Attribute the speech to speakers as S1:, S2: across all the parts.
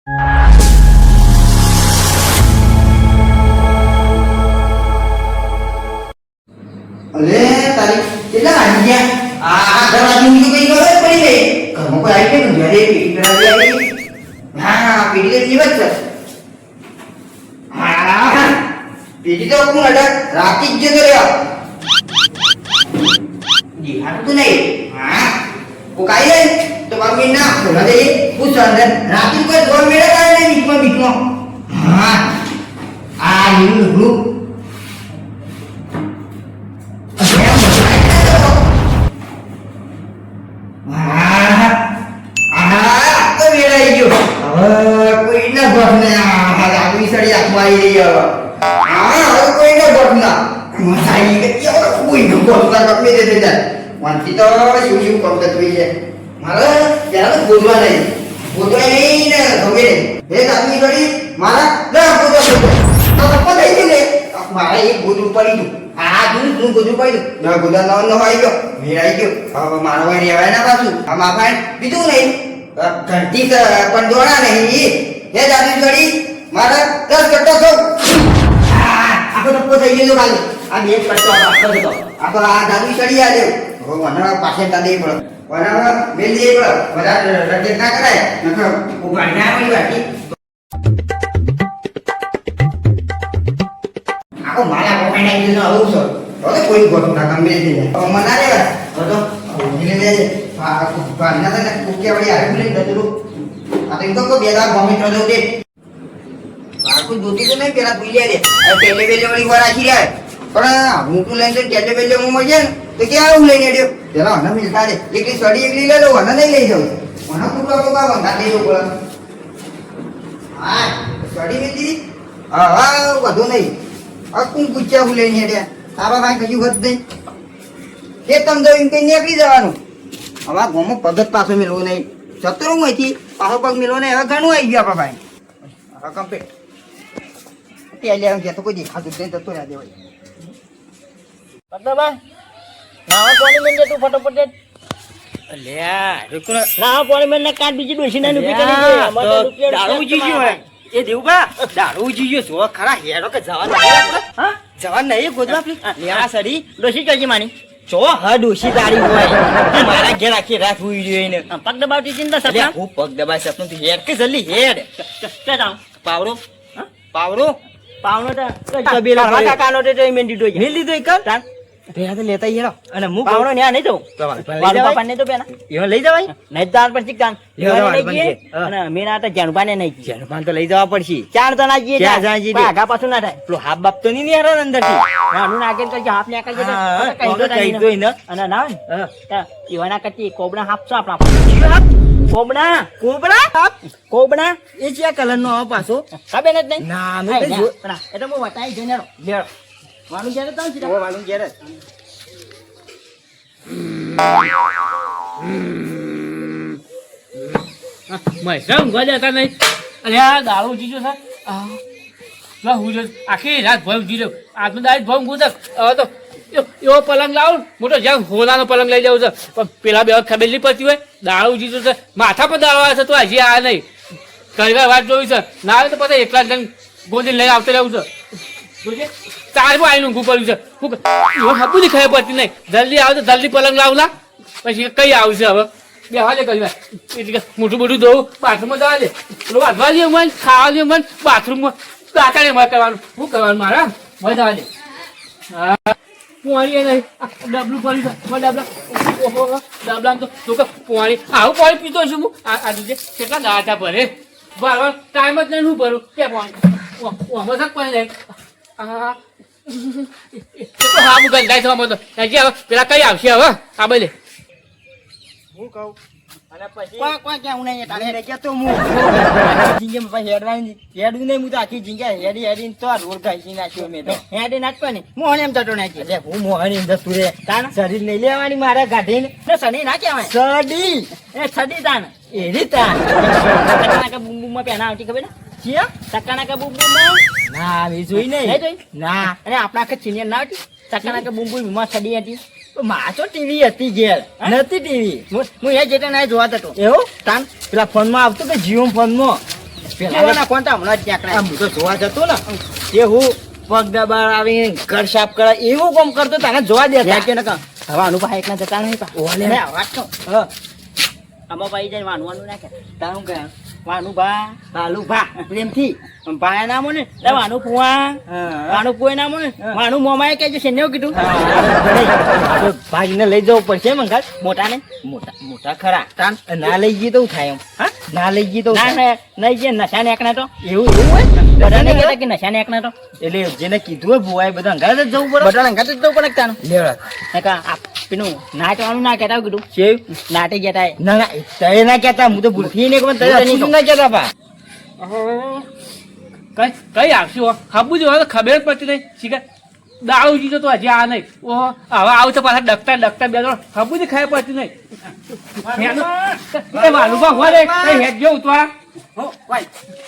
S1: અરે તારી કેટલા વાગી ગયા? આ દરવાજો બીજું કઈ ખબર પડી ગઈ? ઘરમાં કોઈ આવી ગયું? ઘરે પેટી કરાવી આવી? હા, પેટી તો જીવત છે. હા, પેટી તો હું અડક રાતી જ જતો રહ્યો. દેખાતું નહીં. હા, કોઈ કાઈ નહીં તો બાકી ના ખોલા દે. પૂછ અંદર રાતી કોઈ દોર મેળે કાઢે નહીં બીચમાં. હા, આ લીલું ગ્રુપ વાંચી તો શું શું કરતો તું છે મારે જરા તો બોલવા નહીં બોલવા નહીં ને હવે હે આદમી કરી મારા ના બોલવા તો પપ્પા થઈ ગયું ને મારા એક ગોદરું પડી ગયું આ દૂધ ગોદરું પડી ગયું ના ગોદા નો આવી ગયો મેળાઈ ગયો હવે મારો ભાઈ રહેવાય ના પાછું આમ આપણે બીજું નહીં ઘંટી પણ દોડા નહીં હે આદમી કરી મારા 10 કટ્ટો છો આખો ટપ્પો થઈ ગયો કાલે આ બે કટ્ટો આખો હતો આ તો આ દાદુ ચડી આવ્યો વના પાસે તાદે પડે વના મેલી પડે બધા રજે ના કરાય નકર ઉભા ના આવી વાટી આકો માલા કોકાઈ દીનો આવું છો તો કોઈ ગોઠ ના કામ મેલી દે મના રે તો ઓલી લે આ બારના ને કુકે વાળી આવી ને દતરું આ તો કો બેદા ભમી તો દે આકુ દોતી તો નહીં પેલા ભૂલ્યા દે ટેલિવેલે વાળી વાર આખી રહ્યા પણ હું તો લઈને ટેલિવેલે હું મજે ને તો કે આવું લઈને આડ્યો પેલા હને મિલતા દે એકલી સડી એકલી લઈ લો હને નહીં લઈ જાવ મને કુટવા તો કાવા ના લઈ લો બોલા હા સડી મેલી હા વધુ નહીં આ કું ગુચ્ચા હું લઈને આડ્યા તારા ભાઈ કયું વધ દે કે તમ જો ઇન કે નીકળી જવાનું હવે ગોમો પગત પાછો મેલવો નહીં સતરું માંથી પાછો પગ મેલવો નહીં હવે ઘણું આવી ગયું આપણા ભાઈ હવે કમ્પ્લીટ તે લે કે તો કોઈ દેખાતું નહીં જતો રહ્યા દેવાય
S2: પટબા નાવા પાણી મેં તું ફટોફટ
S3: અલ્યા રૂકો
S2: નાવા પાણી મેં કાટ બીજી ડોસી ને ઉભી કરી દે અમારે રૂપિયા
S3: દારૂ જીજ્યો હે એ દેવબા દારૂ જીજ્યો જો ખરા હેરો કે જવાન નહીં આપણે હા જવાન નહીં ગોદવા પ્લીઝ આ સડી
S2: ડોસી કઈ માની
S3: જો હ ડોશી તારી હોય મારા ઘેર આખી રાત હુઈ રહ્યો ને
S2: પગ દબાવતી ચિંતા
S3: અલ્યા
S2: સપના
S3: હું પગ દબાઈ સપનું તું હેડ કે જલ્દી હેડ
S2: ચડાવ
S3: પાવરો પાવરો
S2: પાવનો તો
S3: તબેલા
S2: કાકા કાનો તો મેં દીધો છે
S3: મેલ દીધો એક
S2: તાન
S3: ભેગા તો લેતા હેરો અને હું
S2: પાવનો ન્યા નહીં જવું વાળો બાપા ને તો પેના
S3: એવો લઈ જવાય
S2: નહીં તાર પણ ચિકતાન
S3: લેવા
S2: લઈ
S3: જવાનું
S2: જઈએ
S3: હા.
S2: અને મેના તો જાણબાને નહીં જઈએ
S3: જનપાન તો લઈ જવા પડશે
S2: ચાર તો ના જઈએ
S3: ક્યાં જાય જીજે?
S2: આગા પાછું ના થાય
S3: પેલો હાફ બાપ તો નહીં હેરો અંદર થી
S2: નાનું નાગેલ કરજે હાફ ને કરજે
S3: હા,
S2: કહી દો
S3: કહી દો એને.
S2: અને ના હોય
S3: હા.
S2: ને ઈવાના કરતી કોબડા હાફશો આપણા કોબડા
S3: કોબરા
S2: કોબડા
S3: એ કયા કલર નો આવે પાછો
S2: ખબર જ નહીં
S3: ના
S2: હા,
S3: મેં તો
S2: ના.
S3: જો
S2: પણ આ એટલે હું વટાઈ જઈને રહો.
S3: લેરો
S2: મારું જ્યારે તો છે
S3: ઓ વાલું ઘેર જ.
S4: મહેસા ઊંઘવા જતા નહીં અને આ દારૂ જીજો છે હું જો આખી રાત ભય ઊંઘી રહ્યો આજનો દાડ ભય ઊંઘું છે હવે તો એવો પલંગ લાવું મોટો જ્યાં હોલાનો પલંગ લઈ જવું છે પણ પેલા બે ખબર નહીં પડતી હોય દારૂ જીજો છે માથા પર દારૂ આવે છે તો હજી આ નહીં ઘણી વાત જોયું છે ના આવે તો પછી એકલા જણ ગોદી લઈને આવતો રહેવું છે જોજે ચારમાં આવીને ઊંઘું પડ્યું છે હું હપું ની ખબર પડતી નહીં જલ્દી આવે તો જલ્દી પલંગ લાવલા પછી કઈ આવશે હવે બેવા દે કરી એટલે મોટું મોટું દઉં બાથરૂમમાં જવા દે પેલું વાંધવા દે મન ખાવા દે મન બાથરૂમમાં દાતાને મારે કરવાનું શું કરવાનું મારા મજા જવા દે હા પોણી નહીં ડબલું પડ્યું છે ડબલા ઓહો ડબલા તો પોણી આવું પાણી પીતો છું હું આ દીધે કેટલા દાતા ભરે બરાબર ટાઈમ જ નહીં શું ભરું કે પાણી ઓમાં શાક પાણી નહીં હા હા હું ગંધાઈ થવા માંડો હજી હવે પેલા કઈ આવશે હવે આ બોલે
S3: હું કહું અને પછી
S2: કોઈ કોઈ ક્યાં હું નહીં તારે
S3: તારે ક્યાં તો હું જિંગે પછી હેડવાની હેડું નહીં હું તો આખી જિંગે હેડી હેડીને તો આ રોડ ઘાસી નાખ્યો મેં તો
S2: હેડે નાચવા નહીં મોહન એમ જતો નાખી
S3: અરે હું મોહની અંદર તું રે
S2: તાન
S3: શરીર નહીં લેવાની મારા ગાઢીને
S2: ને સની ના કહેવાય
S3: સડી
S2: એ છડી તાન
S3: એરી તાન
S2: ટકાના કે બૂમ બૂમમાં પહેના આવતી ખબર ને
S3: ચિયા
S2: ટકાના કે બૂમ બૂમમાં
S3: ના મેં જોઈ
S2: નહીં
S3: નહીં
S2: જોઈ
S3: ના
S2: અને આપણા આખે સિનિયર ના આવતી ટકાના કે બૂમ બૂમમાં છડી હતી
S3: માં તો ટીવી હતી ઘેર નથી ટીવી
S2: હું એ જેટલા ના જોવા હતો
S3: એવું
S2: તાન
S3: પેલા ફોનમાં આવતું કે જીઓ ફોનમાં પેલા ફોન તો હમણાં જ નીકળ્યા. હું તો જોવા જતો ને એ હું પગ દબાર આવીને ઘર સાફ કરે એવું કામ કરતો તને જોવા દે કે
S2: હવે અનુભા એકલા જતા નહીં પા
S3: ઓલે વાત તો
S2: આમાં ભાઈ જઈને વાનવાનું ના કે
S3: તારું કે
S2: વાનુભા
S3: ભાલુભા પ્રેમથી
S2: ભાયા નામો ને એટલે વાનું પુઆ વાનું પુએ નામો ને વાનું મોમાએ કહેજો છે ને એવું કીધું
S3: ભાઈને લઈ જવું પડશે મંગાત
S2: મોટા ને
S3: મોટા મોટા ખરા ના લઈ જઈએ તો થાય એમ
S2: હા
S3: ના લઈ જઈએ તો
S2: ના નહીં જે નશા ને એકના તો
S3: એવું એવું હોય
S2: બધાને કહેતા કે નશા ને એકના તો
S3: એટલે જેને કીધું હોય ભુવાએ બધા અંગાત જ જવું પડે
S2: બધાને અંગાત જ જવું પડે તાનું
S3: લેવડા
S2: પેલું નાચવાનું ના કહેતા કીધું
S3: કેવું
S2: નાટે કહેતા
S3: ના ના તય ના કહેતા હું તો ભૂલથી ને પણ તય શું ના કહેતા પા
S4: કઈ આવશું હો ખાબું જો ખબર જ પડતી નહીં શીખર દારૂ જીજો તો હજી આ નહીં ઓહો હવે આવું તો પાછા ડકતા બે ત્રણ ખાબું જ ખાય પડતી નહીં એ વાલુબા હોય રે કઈ હેડ જો ઉતવા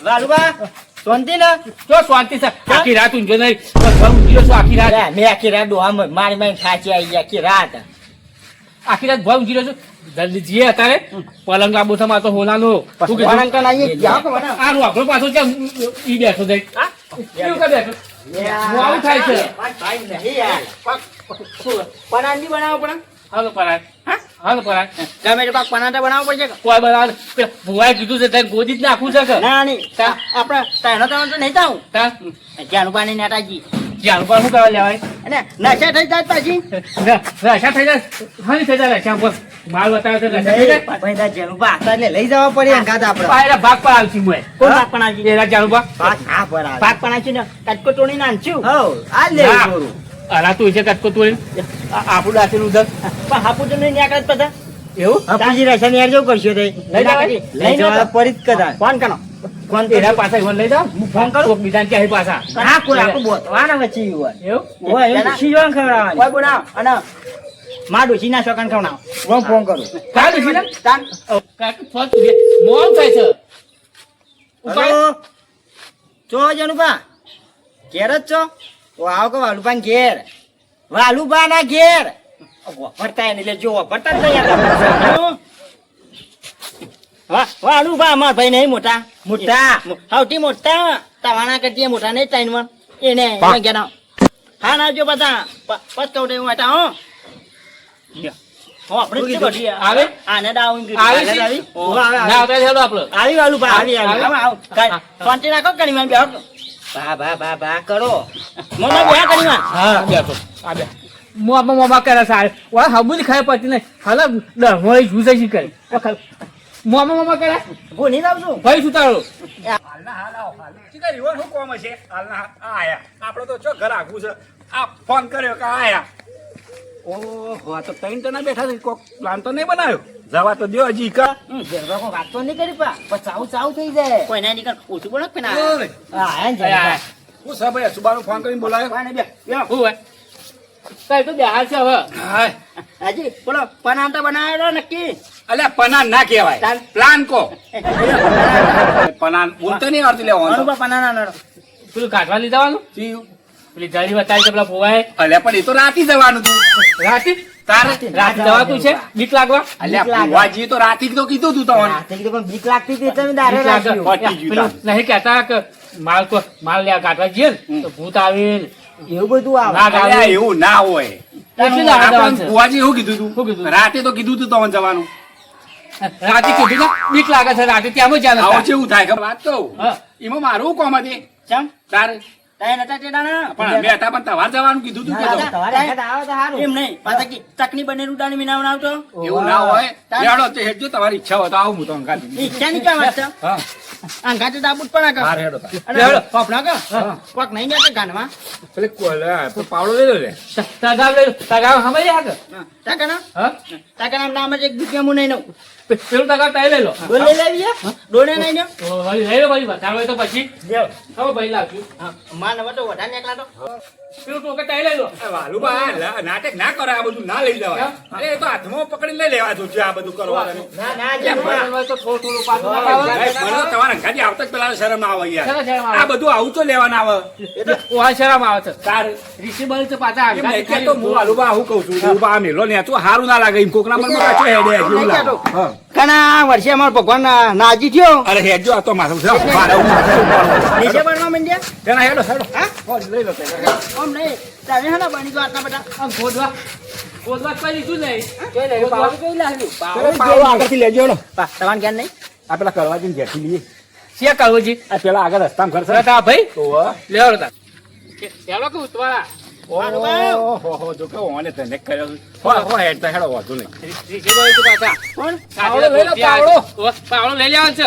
S3: લાલુબા શાંતિ ને
S4: જો શાંતિ છે આખી રાત ઊંઘ્યો નહીં ઊંઘ્યો છું આખી રાત
S3: મેં આખી રાત ડોહા મારી મારી ખાચી આવી આખી રાત
S4: આખી રાત ભર ઊંઘી રહ્યો છું જલ્દી જઈએ અત્યારે પલંગ આબુ છે મારે તો હોનાનું શું કીધું
S3: અંકલ આવીએ જાઓ કે
S4: આ વાઘરો પાછો છે ઈ બેઠો જઈ કેવું કે બેઠો હું આવું થાય છે
S2: પરાંડી બનાવો પણ
S4: હાલો પરાય હાલો પરાય
S2: ગમે તે પાક પરાંઠા બનાવવો પડશે કે
S4: કોઈ બનાવ ભુવાએ કીધું છે તે ગોદી જ નાખવું છે કે
S2: ના નહીં આપણે તાનો તો નહીં થાવ જ્યાંનું પાણી નેતાજી
S4: જ્યાં પર શું કરવા લેવાય
S2: અને નશા થઈ જાય પછી
S4: રસા થઈ જાય હની થઈ જાય રસા પર માલ બતાવે તો રસા થઈ જાય
S3: ભાઈ જેનું બા એટલે લઈ જવા પડે અંગાત આપણે
S4: પાયરા ભાગ પર આવશી મોય
S2: કોણ પાક પણ આવી
S4: એરા જાણું બા
S3: હા પર આવે
S2: પાક પણ આવી ને કાટકો તોડી નાંચ્યું
S3: હો આ લે
S4: ના.
S3: જોરું
S4: અલા તું છે કટકો તું આપણું દાસેલું ઉધર
S2: પણ હાપુ તો નહીં નીકળે બધા
S4: એવું
S3: આપજી રેશન યાર જેવું કરશો તે
S4: લઈ જવાય?
S3: લઈ જવા પડી જ કદા
S2: ફોન કરો
S4: કોણ એના પાછા ઈવન લઈ જાઓ હું ફોન કરું બીજા ક્યાંય પાછા
S3: હા કોઈ આપણું બોતવાના વચ્ચે હોય
S4: એવું
S3: હોય એમ શીજવાન ખવડાવવાની
S2: કોઈ બનાવ અને માં ડોસી ના શોકાન ખવડાવ
S3: હું ફોન કરું
S4: કાલ ઉઠી ને
S2: તાન
S4: કાકી ફોન મોમ થાય છે ઉપાય
S3: હલો ચો જનુભા ઘેર જ છો ઓ આવો કે વાલુબા ઘેર વાલુબા ના ઘેર વફરતા એને એટલે જો વફરતા જ નહીં
S2: વાળું બા અમાર ભાઈ નહીં મોટા
S3: મોટા
S2: સૌથી મોટા તવાણા કરતી મોટા નહીં ટાઈમમાં એને ગયા હા ના જો બધા પત કહું હું હતા હો આપણે શું કરીએ?
S4: આવે?
S2: આને દાવ
S4: આવે છે? ના આવતા ચાલો આપણે
S2: આવી વાળું બા આવી
S3: આવી.
S2: શાંતિ રાખો કરી માં બેહો
S3: બા કરો
S2: મોમાં બેહા કરી માં
S4: હા બેઠો આ બે મોમાં કરે સાહેબ ઓલા હબુ જ ખાય પડતી નહીં હાલા ડમોળી જુસે શી કરે મોમાં કરે
S2: ભૂલી જાવ છું
S4: ભાઈ શું તારો
S5: આપડે તો ચો ઘર આખું છે આ ફોન કર્યો કે આયા ઓહો તો તૈન તો ના બેઠા છે કોક પ્લાન તો નહીં બનાવ્યો જવા તો દો હજી કા
S3: વાત તો નહીં કરી પા પણ ચાવ ચાવ થઈ જાય
S2: કોઈ ના નીકળ ઓછું બોલો કે ના
S3: હા એમ જાય
S5: હું સા ભાઈ સુબાનો ફોન કરીને બોલાયો
S4: હું હોય તારી તો બેહાર છે હવે
S5: હાય
S2: હાજી બોલો પનાંતા બનાવેલો નક્કી
S5: અલ્યા પનાન ના કહેવાય
S2: ચાલ.
S5: પ્લાન કો પનાન બોલતો નહીં આવડતું લેવાનું
S2: અનુભવ પનાના નડો
S4: પેલું કાઢવા લઈ જવાનું પેલી જારી બતાવી છે પેલા ફોવાએ
S5: અલ્યા પણ એ તો રાતી જવાનું તું
S4: રાતે
S5: તારે
S4: રાતે જવાતું છે બીક લાગવા
S5: અલ્યા ભુવાજી તો રાતી જ તો કીધું તું તો
S3: રાતે કીધું પણ બીક લાગતી હતી તમે દારે
S4: બીક લાગે.
S3: રાખ્યું.
S5: પટી ગયું
S4: પેલું નહીં કહેતા કે માલ લેવા કાઢવા જઈએ ને તો ભૂત આવે
S3: એવું બધું આવે
S4: નાગ
S5: અલ્યા
S4: આવે
S5: એવું ના હોય
S4: કેટલી દાડા જવાનું છે?
S5: ભુવાજી એવું કીધું
S4: શું
S5: તું
S4: કીધું?
S5: રાતે તો કીધું તું તો જવાનું
S4: રાતે કીધું ને બીક લાગે છે રાતે ત્યાં જ
S5: આવો
S4: જાણે
S5: કેવું થાય ખબર વાત કહું
S4: હા.
S5: એમાં મારું કોમ હતી
S2: ચમ
S5: તારે
S2: તાય નતા તે દાણા
S5: પણ અમે હતા પણ તમારે જવાનું કીધું તું કે
S3: ના, તમારે હાથે આવે તો સારું.
S2: એમ નહીં પાછા કી ચકની બને રૂડાની મીનાવણ આવતો
S5: એવું ના હોય લેડો તે હેડજો તમારી ઈચ્છા હોય તો આવું હું તો અંગાતી
S2: ઈચ્છાની ક્યાં વાત છે
S5: હા
S2: અંગાતે દાબુટ પણ
S5: હાર હેડો તાર.
S2: અને પોપડા કે કોક નહીં ગયા કે ગાનમાં
S5: પેલે પાવડો લઈ લો લે
S4: તગાવ સમજ આગળ
S2: તાકના
S4: હા
S2: તાકના નામ જ એક દુનિયા મુ નહીં નો
S4: પેલું તગાવ તાઈ લઈ લો
S2: ડોલે લેવી ડોલે નહીં નો
S4: તો વળી લઈ લો ભાઈ બતાવો હોય તો પછી હવે ભાઈ લાવશું
S2: માન હવે તો વધારે નીકળા તો
S4: પેલું ટોકે તાઈ લઈ લો
S5: વાલુબા નાટક ના કરે આ બધું ના લઈ જવાય અરે એ તો હાથમાં પકડી લઈ લેવા છું આ બધું કરવાનું
S3: ના ના
S4: હોય તો થોડું થોડું પાછું નાખાવે.
S5: મને તો તમારા ઘાટી આવતા જ પેલા શરમ ના આવે યાર
S4: શરમ આવે.
S5: આ બધું આવું તો લેવાના આવે
S4: એટલે ઓવા શરમ આવે છે
S5: તાર
S4: ઋષિ બળ છે પાછા
S5: એમ નહીં કહેતો હું વાલુબા આવું કહું છું વાલુબા આ મેલો ને તો હારું ના લાગે એમ કોકના મનમાં પાછો હેડે એવું લાગે હા
S2: ઘણા વર્ષે અમારો ભગવાન નાજી થયો
S5: અરે હેડજો આ તો મારું છે મારે
S2: નીચે બનવા માંડ્યા
S5: તેના હેડો હેડો
S2: હા?
S5: લઈ લો
S2: આમ નહીં તમે હેના બની ગયો આટલા બધા
S4: આમ ગોદવા કરી શું નહીં
S2: જોઈ લે પાવડું જોઈ લે
S5: પાવડો આગળથી લેજો હેડો
S2: તમારે ક્યાં નહીં
S5: આ પેલા કરવાજીને ઘેરથી લઈએ
S4: શિયા કાળુજી
S5: આ પેલા આગળ રસ્તામાં ઘર છે
S4: તા ભાઈ
S5: તો
S4: લેવડો તા ચાલો કે ઉતવાળા
S5: ઓહો જો કે ઓને તને કર્યો હો હેડ તો હેડો વાંધો નહીં
S2: કોણ
S5: પાવડો લઈ લો, પાવડો.
S4: પાવડો લઈ લેવાનો છે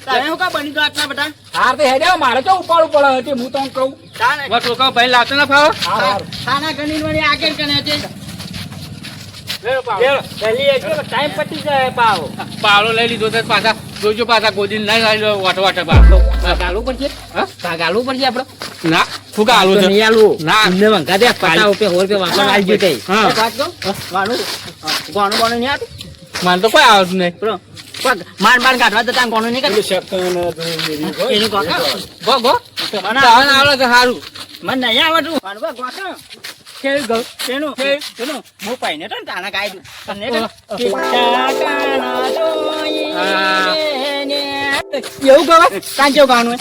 S2: તમે શું કા બની ગયો આટલા બધા
S5: હાર તો હેડ્યા મારે તો ઉપાડવું પડે હતી હું તો કહું
S2: તાને
S4: વટો કહો ભાઈ લાવતો ના ફાવો
S2: ખાના ગણી વળી આગળ કને છે
S4: લેવો પાવડો
S2: પહેલી એક ટાઈમ પતી જાય પાવ
S4: પાવડો લઈ લીધો તો પાછા જોજો પાછા ગોદીને નહીં લાવી વાટો વાટો પાવડો
S2: ગાલું પડશે
S4: હા?
S2: ગાલું પડશે આપડે
S4: ના ફૂકા આલુ છે
S2: નહીં આલું
S4: ના.
S2: એમને વંકા દે 50 રૂપિયા 100 રૂપિયા વાપરવા આવી ગયો તે
S4: હા.
S2: એક વાત કહું વાનું ગોણું ગોણું નહીં આવતું
S4: મને તો કોઈ આવડતું નહીં
S2: બરો માર માર કાઢવા જતા ગોણું નહીં કાઢતું એનું કાકા
S4: ગો ગો
S2: મને
S4: તાવન આવડે તો સારું
S2: મને નહીં આવડતું મારું ગોઠો
S4: કેવી ગો
S2: તેનું
S4: કે?
S2: તેનું હું પહેને તો ને તાના ગાયડું તને
S4: ઓહ,
S2: એવું ગવા કાં જેવું ગાવાનું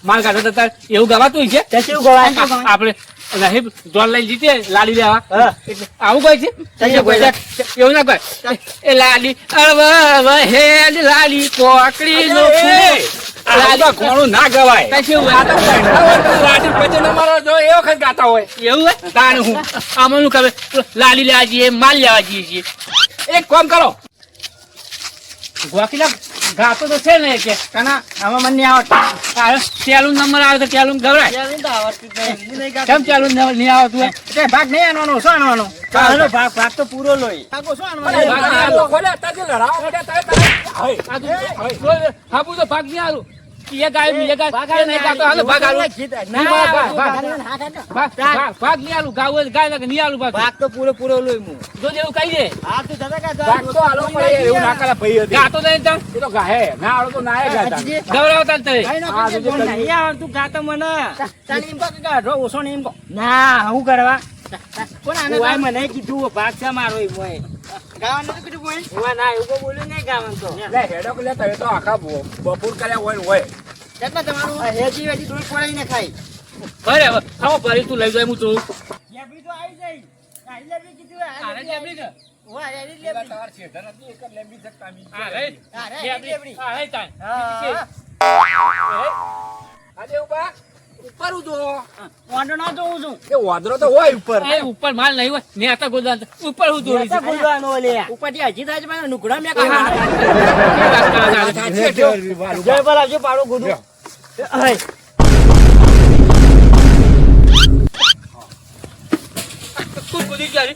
S4: માલ કાઢો તો તાર એવું ગવાતું છે
S2: તે કેવું ગવાય
S4: આપણે નહીં જોર લઈ જીતે લાડી લેવા
S2: હા.
S4: એટલે આવું કોઈ છે
S2: તને કોઈ છે?
S4: એવું ના કોઈ એ લાડી હેડ લાડી પોકડી નો
S5: લાડો કોણું ના ગવાય
S4: કઈ કેવું
S5: આ તો પહેલા વખત રાતી પછી નંબર જો એ વખત ગાતા હોય
S4: એવું હોય તાણ હું આમાં ખબર લાડી લેવા જઈએ માલ લેવા જઈએ છીએ
S5: એક કામ કરો
S4: ગોકીલા ગાતો તો છે ને કે
S2: કાના આમાં મને નહીં આવડતું
S4: તેલું નંબર આવે તો તેલું ગવરાય
S2: ચાલું તો આવડતું જ નહીં. હું નહીં ગાતો.
S4: કેમ તેલું નહીં આવતું હોય?
S2: તે ભાગ નહીં આનવાનો શું આનવાનો આનો ભાગ તો પૂરો લોય ભાગો શું આનવાનો
S4: ભાગ નહીં આલો.
S5: ખોલે અત્યારે લડાવો ખોલે તારે
S4: આ તું હાબુ તો ભાગ નહીં આલું એ ગાય બીજે ગાય એ નહીં ગાતો હાલો ભાગ આલું ભાગ નહીં આલું ગાવ હોય તો ગાય લાગે નહીં આલું ભાગ
S2: ભાગ તો પૂરો પૂરો લોય હું
S4: જો જેવું કહી દે
S2: હા તું જતા કા
S5: ભાગ તો હાલો પડે એવું ના કરે ભાઈ હતી
S4: ગાતો નહીં તમ
S5: એ તો ગાહે ના આવડે તો ના ગાતા
S4: ગવરાવતા જ
S2: કઈ નો
S5: આ
S2: કઈ
S5: બીજું
S2: બોલ નહીં આવડતું ગાતો મને તાની એમ કહો કે ગાઢો ઓછો ને એમ કહો ના હું કરવા કોણ આને
S3: ઓય મને કીધું ભાગ છે મારો ઈ મોય
S2: ગાવાનું નથી કીધું કોઈ
S3: ઓય ના એવું કોઈ બોલ્યું નહીં ગાવાનું તો
S5: લે હેડો કે લે તમે તો આખા બપોર કર્યા હોય ને હોય
S2: કેટલા તમારું હેજી વેજી થોડી પડાઈને ખાઈ
S4: બરાબર આવો ભરી તું લઈ જાય હું તું
S2: જેબી તો આવી જાય આઈ લેબી કીધું
S4: આરે જેબડી ને
S2: ઓય આઈ લેબી
S5: તમાર શેઠ નથી એક લેમ્બી શકતા મી
S4: આ રે જેબડી આ રે તાન
S5: આજે ઉભા ઉપર ઉજો
S2: વાંડો ના જોઉં છું
S5: એ વાદરો તો હોય ઉપર
S4: એ ઉપર માલ નહીં હોય ને આતા ગોદા ઉપર હું દોરી
S2: નેતા બોલવાનો લે ઉપરથી હજી થાય છે મને નુકડા મે
S4: છે
S2: જય બરાબર પાડો ગોદું હય
S4: તું કુદી ગયા